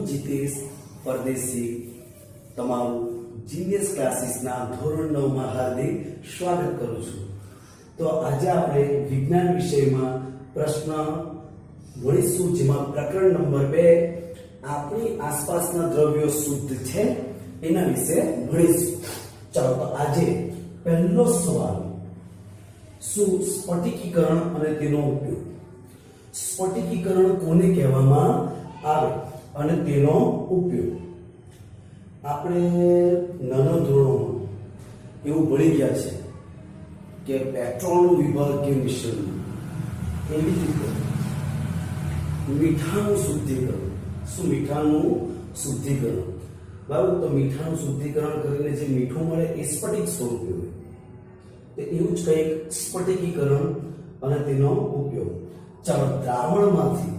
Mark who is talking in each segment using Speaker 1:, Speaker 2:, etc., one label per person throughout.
Speaker 1: જીતેશ પરદેશી તમારું જીનિયસ ક્લાસીસના ધોરણ 9 માં હાર્દિક સ્વાગત કરું છું। તો આજે આપણે વિજ્ઞાન વિષયમાં પ્રશ્ન ભણીશું, જેમાં પ્રકરણ નંબર 2 આપણી આસપાસના દ્રવ્યો શુદ્ધ છે એના વિશે ભણીશું। ચાલો તો આજે પહેલો સવાલ, શું સ્ફટિકીકરણ અને તેનો ઉપયોગ? સ્ફટિકીકરણ કોને કહેવામાં આવે અને તેનો ઉપયોગ? આપણે નાના ધોરણોમાં એવું ભણી ગયા છે કે પેટ્રોલનું વિભાગ કે મિશ્રણ, એવી રીતે મીઠાનું શુદ્ધિકરણ। શું મીઠાનું શુદ્ધિકરણ? બરાબર, તો મીઠાનું શુદ્ધિકરણ કરીને જે મીઠું મળે એ સ્ફટિક સ્વરૂપે હોય, તો એવું જ કંઈક સ્ફટિકીકરણ અને તેનો ઉપયોગ। ચાલો, દ્રાવણમાંથી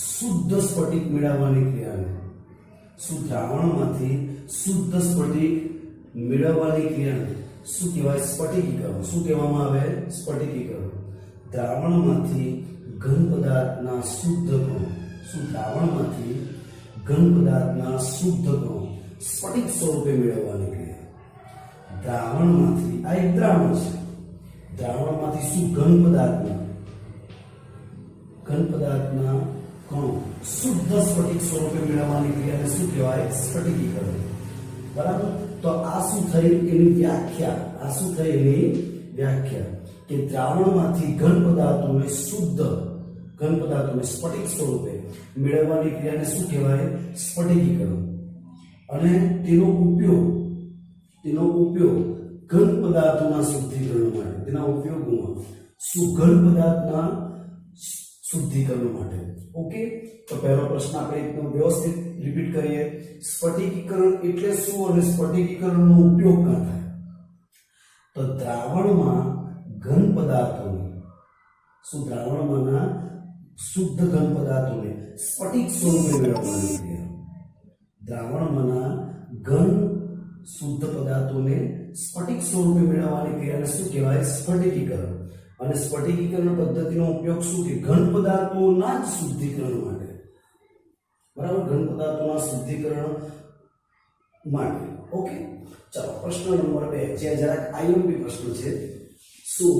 Speaker 1: શુદ્ધ સ્ફટિક મેળવવાની ક્રિયાને દ્રાવણમાંથી શુદ્ધ સ્ફટિક મેળવવાની ક્રિયાને શું કહેવાય? સ્ફટિકીકરણ। શું કહેવામાં આવે? સ્ફટિકીકરણ। દ્રાવણમાંથી ઘન પદાર્થના શુદ્ધ કણો, દ્રાવણમાંથી ઘન પદાર્થના શુદ્ધ કણો સ્ફટિક સ્વરૂપે મેળવવાની ક્રિયા। દ્રાવણમાંથી, આ એક દ્રાવણ છે, દ્રાવણમાંથી શું ઘન પદાર્થના કણો શુદ્ધ સ્ફટિક સ્વરૂપે મેળવવાની ક્રિયાને શું કહેવાય? સ્ફટિકીકરણ। બરાબર, તો આ શું થઈ? એની વ્યાખ્યા। આ શું થઈ? એની વ્યાખ્યા કે દ્રાવણમાંથી ઘન પદાર્થોને સ્ફટિક સ્વરૂપે મેળવવાની ક્રિયાને શું કહેવાય? સ્ફટિકીકરણ। અને તેનો ઉપયોગ ઘન પદાર્થોના શુદ્ધિકરણ માટે, તેના ઉપયોગોમાં શું? ઘન પદાર્થના શુદ્ધિકરણ માટે। ઓકે, તો પહેલો પ્રશ્ન આપણે એકદમ વ્યવસ્થિત રિપીટ કરીએ। સ્ફટિકીકરણ એટલે શું અને સ્ફટિકીકરણનો ઉપયોગ ક્યાં થાય? તો દ્રાવણમાં ઘન પદાર્થોને, દ્રાવણમાંના શુદ્ધ ઘન પદાર્થોને સ્ફટિક સ્વરૂપે મેળવવાની ક્રિયા। દ્રાવણમાંના ઘન શુદ્ધ પદાર્થોને સ્ફટિક સ્વરૂપે મેળવવાની ક્રિયાને શું કહેવાય? સ્ફટિકીકરણ। અને સ્ફટિકીકરણ પદ્ધતિનો ઉપયોગ શું છે? ઘન પદાર્થોના જ શુદ્ધિકરણ માટે। બરાબર, ઘન પદાર્થોના શુદ્ધિકરણ માટે। ઓકે, ચાલો પ્રશ્ન નંબર 2, જે જરાક આઈએમપી પ્રશ્ન છે। શું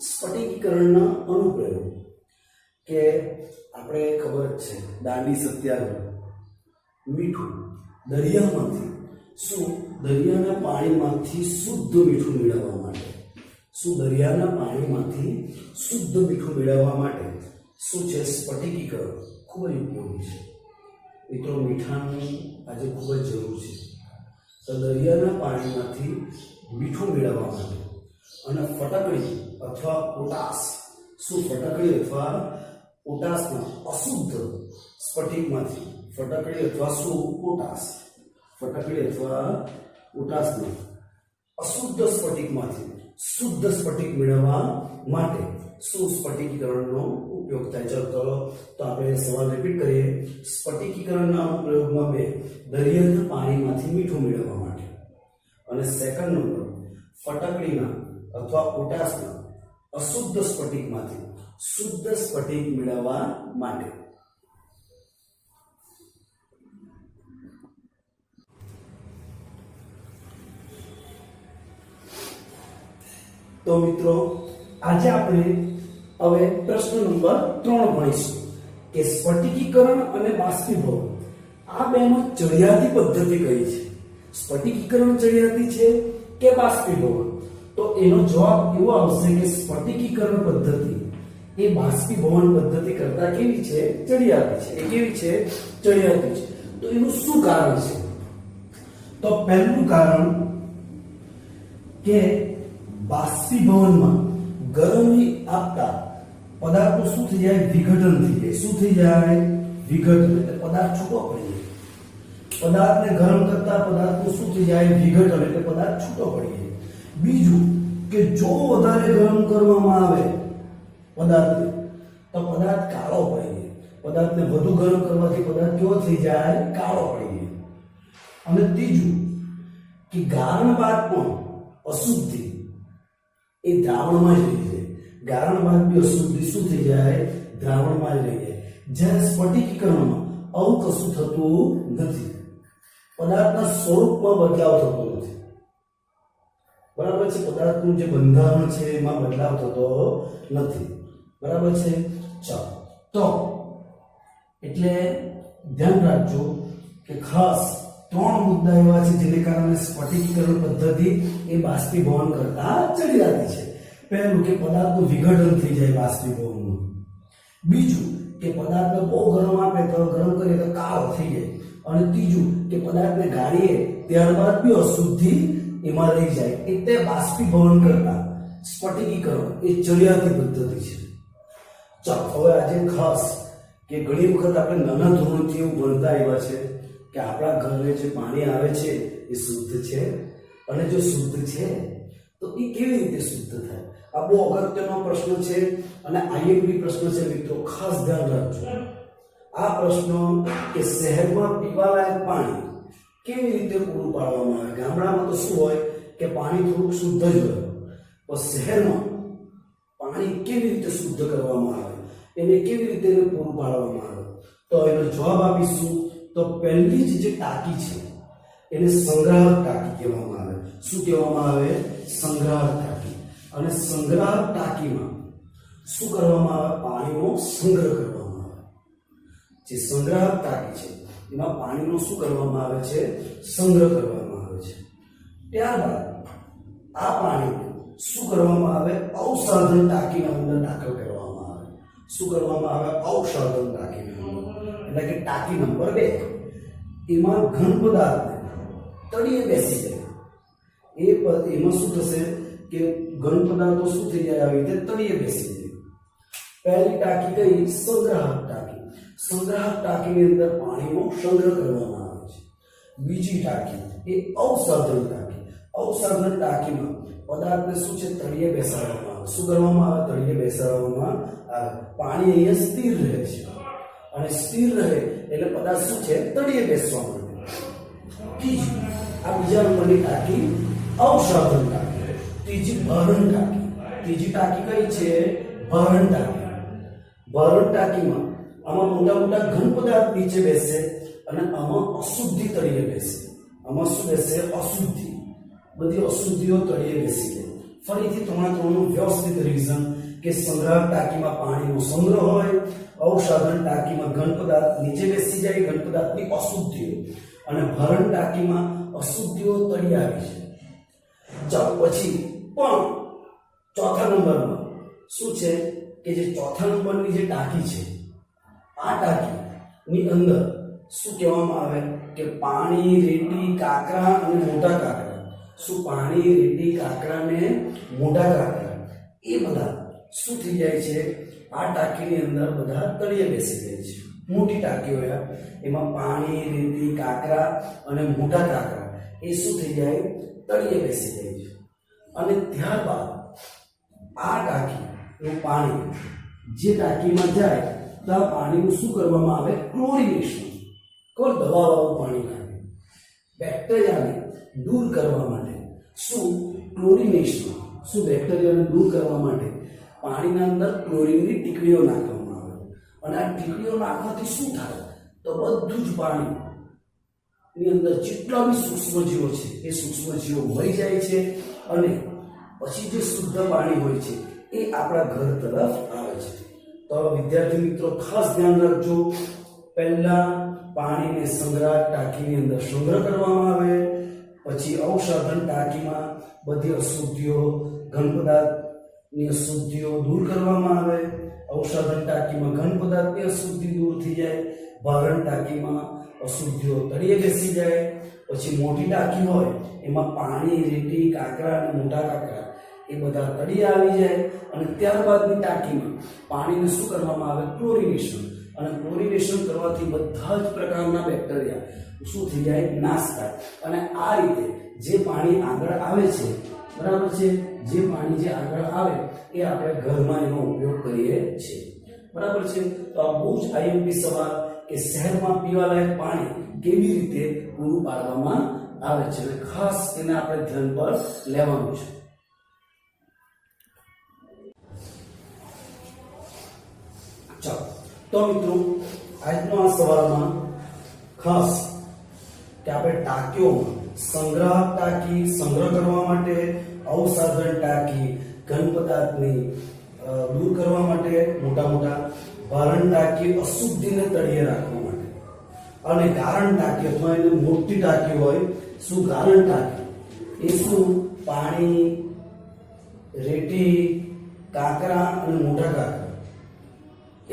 Speaker 1: સ્ફટિકીકરણના અનુપ્રયોગ? કે આપણે ખબર જ છે, દાંડી સત્યાગ્રહ, મીઠું દરિયામાંથી, દરિયાના પાણીમાંથી શુદ્ધ મીઠું મેળવવા માટે, દરિયાના પાણીમાંથી શુદ્ધ મીઠું મેળવવા માટે શું છે? સ્ફટિકીકરણ ખૂબ જ ઉપયોગી છે મિત્રો। મીઠાની આજે ખૂબ જ જરૂર છે, તો દરિયાના પાણીમાંથી મીઠું મેળવવા માટે અને ફટકડી અથવા પોટાશ, ફટકડી અથવા પોટાશના અશુદ્ધ સ્ફટિકમાંથી, ફટકડી અથવા પોટાશના અશુદ્ધ સ્ફટિકમાંથી શુદ્ધ સ્ફટિક મેળવવા માટે શું સ્ફટિકીકરણનો ઉપયોગ થાય? ચલો તો આપણે સવાલ રિપીટ કરીએ। સ્ફટિકીકરણના અનુપ્રયોગમાં 2, દરિયાના પાણીમાંથી મીઠું મેળવવા માટે, અને સેકન્ડ નંબર, ફટકડીના અથવા પોટાશના અશુદ્ધ સ્ફટિકમાંથી શુદ્ધ સ્ફટિક મેળવવા માટે। તો મિત્રો, આજે આપણે હવે પ્રશ્ન નંબર 3 ભણીશું કે સ્ફટિકીકરણ અને બાષ્પીભવન આ બેમાં ચડિયાતી પદ્ધતિ કઈ છે? સ્ફટિકીકરણ ચડિયાતી છે કે બાષ્પીભવન? તો એનો જવાબ એવો આવશે કે સ્ફટિકીકરણ પદ્ધતિ એ બાષ્પીભવન પદ્ધતિ કરતા કેવી છે? ચડિયાતી છે। એ કેવી છે? ચડિયાતી છે। તો એનું શું કારણ છે? તો પહેલું કારણ કે બાષ્પીભવનમાં ગરમી આપતા પદાર્થનું શું થઈ જાય? વિઘટન થઈ જાય। શું થઈ જાય? વિઘટન, એટલે પદાર્થ છૂટો પડી જાય। પદાર્થને ગરમ કરતા પદાર્થનું શું થઈ જાય? વિઘટન, એટલે પદાર્થ છૂટો પડી જાય। બીજું કે જો વધારે ગરમ કરવામાં આવે પદાર્થને, તો પદાર્થ કાળો પડી જાય। પદાર્થને વધુ ગરમ કરવાથી પદાર્થ કેવો થઈ જાય? કાળો પડી જાય। અને ત્રીજું કે ગારણ બાદ પણ અશુદ્ધિ એ દ્રાવણમાં જ રહી જાય। ગારણ બાદ બી અશુદ્ધિ શું થઈ જાય? દ્રાવણમાં જ રહી જાય। જ્યારે સ્ફટિકીકરણમાં આવું કશું થતું નથી. પદાર્થના સ્વરૂપમાં બદલાવ થતો નથી. બરાબર છે? પદાર્થનું જે બંધારણ છે એમાં બદલાવ થતો નથી. બરાબર છે? ચાલો, તો એટલે ધ્યાન રાખજો કે ખાસ 3 મુદ્દા એવા છે જેને કારણે સ્ફટિકીકરણ પદ્ધતિ એ બાષ્પીભવન કરતા ચડિયાતી છે. પહેલું કે પદાર્થનું વિઘટન થઈ જાય બાષ્પીભવનમાં. બીજું કે પદાર્થને બહુ ગરમ આપે તો ગરમ કરીએ તો કાળો થઈ જાય. અને ત્રીજું કે પદાર્થને ગાળીએ ત્યારબાદ બી અશુદ્ધિ એમાં રહી જાય. એટલે બાષ્પીભવન કરતા સ્ફટિકીકરણ એ ચડિયાતી પદ્ધતિ છે. ચાલો, હવે આજે ખાસ કે ઘણી વખત આપણે નાના ધોરણથી એવું ભણતા એવા છે કે આપણા ઘરે જે પાણી આવે છે એ શુદ્ધ છે, અને જો શુદ્ધ છે તો એ કેવી રીતે શુદ્ધ થાય? આ બહુ અગત્યનો પ્રશ્ન છે અને આઈએમપી પ્રશ્ન છે મિત્રો, ખાસ ધ્યાન રાખજો. આ પ્રશ્ન કે શહેરમાં પીવાલાયક પાણી કેવી રીતે પૂરું પાડવામાં આવે? ગામડામાં તો શું હોય કે પાણી થોડુંક શુદ્ધ જ હોય, પણ શહેરમાં પાણી કેવી રીતે શુદ્ધ કરવામાં આવે, એને કેવી રીતે પૂરું પાડવામાં આવે? તો એનો જવાબ આપીશું. તો પહેલી જ જે ટાંકી છે એને સંગ્રાહક ટાંકી કહેવામાં આવે. શું કહેવામાં આવે? સંગ્રાહક ટાંકી. અને સંગ્રાહક ટાંકીમાં શું કરવામાં આવે? પાણીનો સંગ્રહ કરવામાં આવે. જે સંગ્રાહક ટાંકી છે એમાં પાણીનો શું કરવામાં આવે છે? સંગ્રહ કરવામાં આવે છે. ત્યારબાદ આ પાણી શું કરવામાં આવે? અવસાધન ટાંકીના અંદર દાખલ કરવામાં આવે. શું કરવામાં આવે? અવસાધન ટાંકીના અંદર, એટલે કે ટાંકી નંબર 2. એમાં ઘન પદાર્થ તળિયે બેસી જાય. એમાં શું થશે કે ઘન પદાર્થો શું થઈ જાય? આવી રીતે તળિયે બેસી જાય. પહેલી ટાંકી કઈ? સંગ્રાહક ટાંકી. સંગ્રાહક ટાંકીની અંદર પાણીનો સંગ્રહ કરવામાં આવે છે. બીજી ટાંકી એ અવસાધન ટાંકી. અવસાધન ટાંકીમાં પદાર્થને શું છે? તળિયે બેસાડવામાં આવે. શું કરવામાં આવે? તળિયે બેસાડવામાં આવે. પાણી અહીંયા સ્થિર રહે છે, અને સ્થિર રહે એટલે પદાર્થ શું છે? તળિયે બેસવા માટે. ત્રીજી આ બીજા નંબરની ટાંકી અવસાધન ટાંકી. ત્રીજી ભરણ ટાંકી. ત્રીજી ટાંકી કઈ છે? ભરણ ટાંકી. ભરણ ટાંકીમાં આમાં મોટા મોટા ઘન પદાર્થ નીચે બેસે અને આમાં અશુદ્ધિ તળિયે બેસે. આમાં શું બેસે? અશુદ્ધિ. બધી અશુદ્ધિઓ તળિયે બેસી જાય. ફરીથી ત્રણનું વ્યવસ્થિત રિવિઝન કે સંગ્રાહક ટાંકીમાં પાણીનો સંગ્રહ હોય, અવસાધન ટાંકીમાં ઘન પદાર્થ નીચે બેસી જાય, ઘન પદાર્થની અશુદ્ધિઓ, અને ભરણ ટાંકીમાં અશુદ્ધિઓ તળિયે આવી છે. ચાલો, પછી પણ ચોથા નંબરમાં શું છે કે જે ચોથા નંબરની જે ટાંકી છે, આ ટાંકીની અંદર શું કહેવામાં આવે કે પાણી, રેતી, કાંકરા અને મોટા કાંકરા. શું પાણી, રેતી, કાંકરા ને મોટા કાંકરા એ બધા શું થઈ જાય છે? આ ટાંકીની અંદર બધા તળિયે બેસી જાય છે. મોટી ટાંકી હોય એમાં પાણી, રેતી, કાંકરા અને મોટા કાંકરા એ શું થઈ જાય? તળિયે બેસી જાય છે. અને ત્યારબાદ આ ટાંકીનું પાણી જે ટાંકીમાં જાય તો આ પાણીનું શું કરવામાં આવે? ક્લોરિનેશન. કોઈ દવાવાળું પાણી નાખે બેક્ટેરિયાને દૂર કરવા માટે. શું? ક્લોરિનેશન. શું? બેક્ટેરિયાને દૂર કરવા માટે પાણીના અંદર ક્લોરીનની ટીકડીઓ નાખવામાં આવે. અને આ ટીકડીઓ નાખવાથી શું થાય? તો બધું જ પાણીની અંદર જેટલા બી સૂક્ષ્મજીવો છે એ સૂક્ષ્મજીવો મરી જાય છે, અને પછી જે શુદ્ધ પાણી હોય છે એ આપણા ઘર તરફ આવે છે. તો વિદ્યાર્થી મિત્રો ખાસ ધ્યાન રાખજો. પહેલા પાણીને સંગ્રાહક ટાંકીની અંદર સંગ્રહ કરવામાં આવે, પછી અવસાધન ટાંકીમાં બધી અશુદ્ધિઓ, ઘન પદાર્થની અશુદ્ધિઓ દૂર કરવામાં આવે. અવસાધન ટાંકીમાં ઘન પદાર્થની અશુદ્ધિ દૂર થઈ જાય. ભરણ ટાંકીમાં અશુદ્ધિઓ તળિયે બેસી જાય. પછી મોટી ટાંકી હોય એમાં પાણી, રેતી, કાંકરા અને મોટા કાંકરા એ બધા તળિયે આવી જાય. અને ત્યારબાદની ટાંકીમાં પાણીને શું કરવામાં આવે? ક્લોરિનેશન. અને ક્લોરિનેશન કરવાથી બધા જ પ્રકારના બેક્ટેરિયા શું થઈ જાય? નાશ થાય. અને આ રીતે જે પાણી આગળ આવે છે, બરાબર છે, જે પાણી જે આગળ આવે એ આપણે ઘરમાં એનો ઉપયોગ કરીએ છીએ. બરાબર છે? તો આ બહુ જ આઈએમપી સવાલ કે શહેરમાં પીવાલાયક પાણી કેવી રીતે પૂરું પાડવામાં આવે છે, અને ખાસ એને આપણે ધ્યાન પર લેવાનું છે. ચાલો, તો મિત્રો આજનો આ સવાલમાં ખાસ કે આપણે ટાંકીઓમાં સંગ્રાહક ટાંકી સંગ્રહ કરવા માટે, અવસાધન ટાંકી ઘન પદાર્થની દૂર કરવા માટે, મોટા મોટા ભારણ ટાંકી અશુદ્ધિને તળિયે રાખવા માટે, અને ગારણ ટાંકી અથવા એને મોટી ટાંકી હોય શું ગારણ ટાંકી એ શું પાણી, રેતી, કાંકરા અને મોટા કાંકરા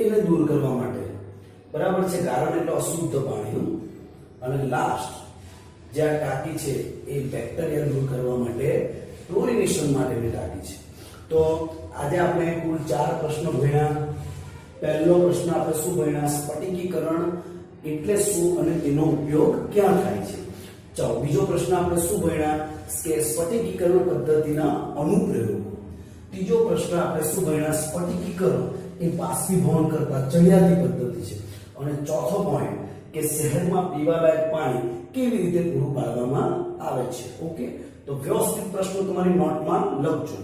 Speaker 1: એને દૂર કરવા માટે, બરાબર છે. ગારણ એટલે અશુદ્ધ પાણી. અને લાસ્ટ જે આ ટાંકી છે એ બેક્ટેરિયા દૂર કરવા માટે, ક્લોરિનેશન માટેની ટાંકી છે. તો આજે આપણે કુલ 4 પ્રશ્નો ભણ્યા. પહેલો પ્રશ્ન આપણે શું ભણ્યા? સ્ફટિકીકરણ એટલે શું અને તેનો ઉપયોગ ક્યાં થાય છે. ચાલો બીજો પ્રશ્ન આપણે શું ભણ્યા કે સ્ફટિકીકરણ પદ્ધતિના અનુપ્રયોગો. ત્રીજો પ્રશ્ન આપણે શું ભણ્યા? સ્ફટિકીકરણ એ બાષ્પીભવન કરતા ચડિયાતી પદ્ધતિ છે. અને ચોથો પોઈન્ટ કે શહેરમાં પીવાલાયક પાણી કેવી રીતે પૂરું પાડવામાં આવે છે. ઓકે, તો વ્યવસ્થિત પ્રશ્નો તમારી નોટમાં લખજો.